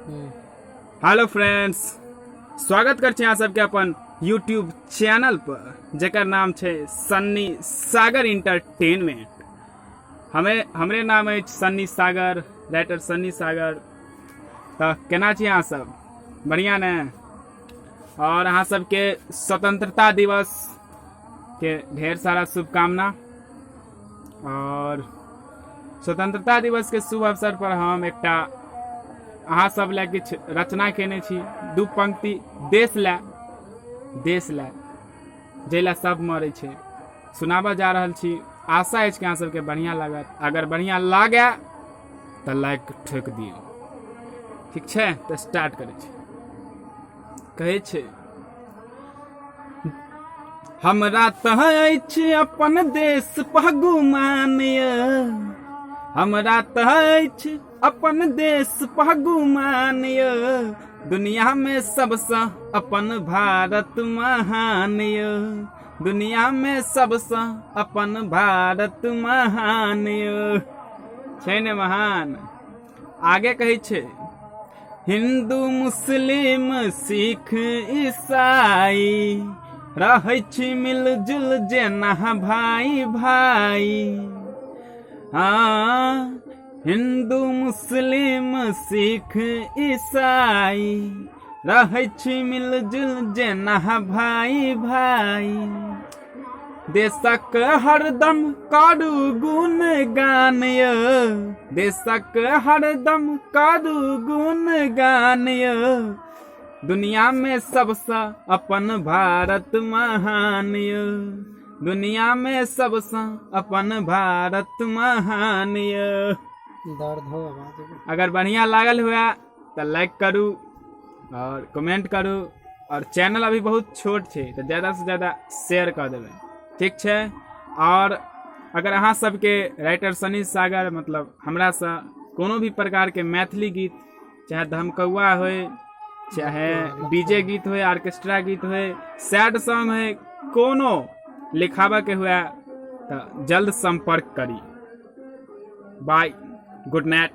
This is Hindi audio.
हेलो फ्रेंड्स, स्वागत कर अहाँ सबके अपन यूट्यूब चैनल पर जेकर नाम है सन्नी सागर इंटरटेनमेंट। हमरे नाम है सन्नी सागर, राइटर सन्नी सागर। तो केना छी अहाँ सब? बढ़िया ने? और अहाँ सबके स्वतंत्रता दिवस के ढेर सारा शुभकामना। और स्वतंत्रता दिवस के शुभ अवसर पर हम एकटा अहाँ सब लए किछु रचना केने छी, दू पंक्ति देश लए जाहि लए सब मरै छै, सुनाबऽ जा रहल छी। आशा अछि कि अहाँ सबके बढ़िया लागत। अगर बढ़िया लागे तऽ लाइक ठोक दियौ, ठीक छै? तऽ स्टार्ट करै छी। कहै छै, हमरा तऽ अछि अपन देश पहगुमान य, हमरा तऽ अछि अपन देश पहगुमान य, दुनिया में सबसे अपन भारत महान य, दुनिया में सबसे अपन भारत महान य, छै ने महान? आगे कहै छै, हिंदू मुस्लिम सिख ईसाई रहै छी मिलजुल जेना भाई भाई। हाँ, हिंदू मुस्लिम सिख ईसाई रहै छी मिलजुल जेना भाई भाई। देशक हरदम करू गुणगान य, देशक हरदम करू गुणगान य, दुनिया में सबसे अपन भारत महान य, दुनिया में सबसे अपन भारत महान य। दर्द हो। अगर बढ़िया लागल हुआ तो लाइक करू और कमेंट करू, और चैनल अभी बहुत छोट है तो ज़्यादा से ज़्यादा शेयर कर देवे, ठीक है? और अगर अहाँ सबके राइटर सन्नी सागर मतलब हमरा से कोनो भी प्रकार के मैथिली गीत, चाहे धमकौआ हो, चाहे डीजे गीत हो, ऑर्केस्ट्रा गीत हो, सैड सॉन्ग है, कोनो लिखावा के हुआ तो जल्द संपर्क करी। Bye, good night.